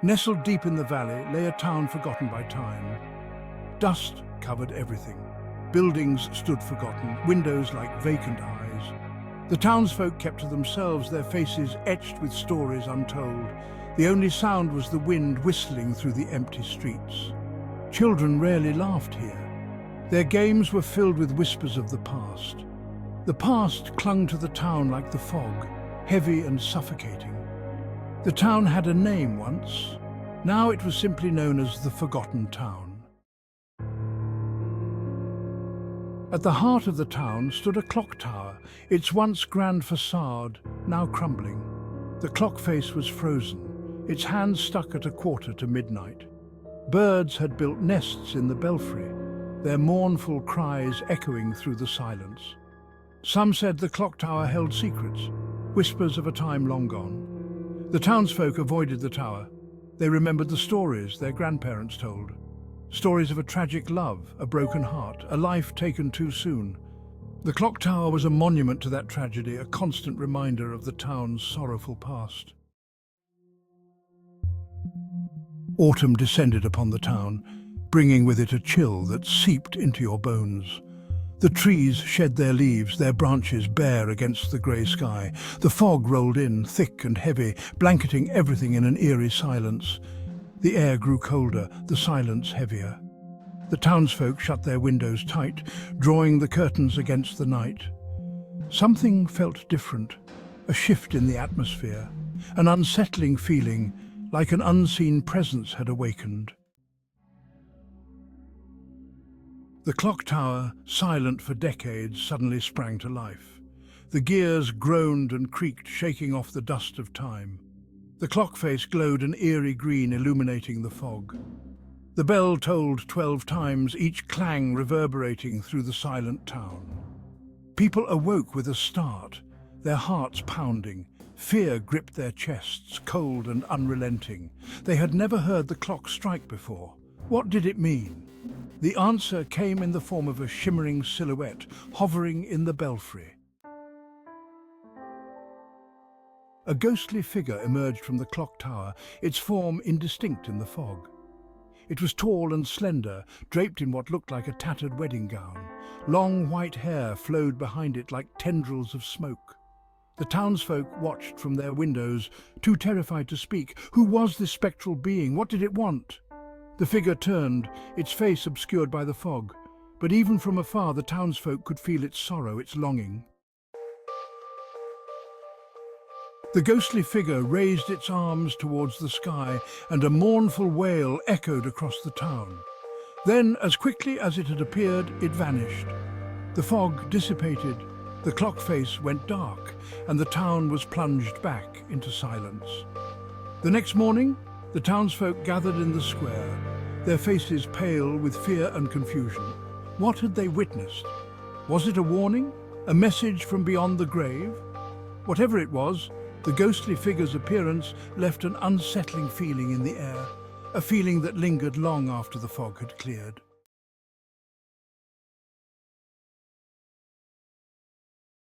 Nestled deep in the valley lay a town forgotten by time. Dust covered everything. Buildings stood forgotten, windows like vacant eyes. The townsfolk kept to themselves, their faces etched with stories untold. The only sound was the wind whistling through the empty streets. Children rarely laughed here. Their games were filled with whispers of the past. The past clung to the town like the fog, heavy and suffocating. The town had a name once. Now it was simply known as the Forgotten Town. At the heart of the town stood a clock tower, its once grand facade now crumbling. The clock face was frozen, its hands stuck at a quarter to midnight. Birds had built nests in the belfry, their mournful cries echoing through the silence. Some said the clock tower held secrets, whispers of a time long gone. The townsfolk avoided the tower. They remembered the stories their grandparents told. Stories of a tragic love, a broken heart, a life taken too soon. The clock tower was a monument to that tragedy, a constant reminder of the town's sorrowful past. Autumn descended upon the town, bringing with it a chill that seeped into your bones. The trees shed their leaves, their branches bare against the grey sky. The fog rolled in, thick and heavy, blanketing everything in an eerie silence. The air grew colder, the silence heavier. The townsfolk shut their windows tight, drawing the curtains against the night. Something felt different, a shift in the atmosphere, an unsettling feeling, like an unseen presence had awakened. The clock tower, silent for decades, suddenly sprang to life. The gears groaned and creaked, shaking off the dust of time. The clock face glowed an eerie green, illuminating the fog. The bell tolled 12 times, each clang reverberating through the silent town. People awoke with a start, their hearts pounding. Fear gripped their chests, cold and unrelenting. They had never heard the clock strike before. What did it mean? The answer came in the form of a shimmering silhouette hovering in the belfry. A ghostly figure emerged from the clock tower, its form indistinct in the fog. It was tall and slender, draped in what looked like a tattered wedding gown. Long white hair flowed behind it like tendrils of smoke. The townsfolk watched from their windows, too terrified to speak. Who was this spectral being? What did it want? The figure turned, its face obscured by the fog, but even from afar the townsfolk could feel its sorrow, its longing. The ghostly figure raised its arms towards the sky, and a mournful wail echoed across the town. Then, as quickly as it had appeared, it vanished. The fog dissipated, the clock face went dark, and the town was plunged back into silence. The next morning, the townsfolk gathered in the square, their faces pale with fear and confusion. What had they witnessed? Was it a warning? A message from beyond the grave? Whatever it was, the ghostly figure's appearance left an unsettling feeling in the air, a feeling that lingered long after the fog had cleared.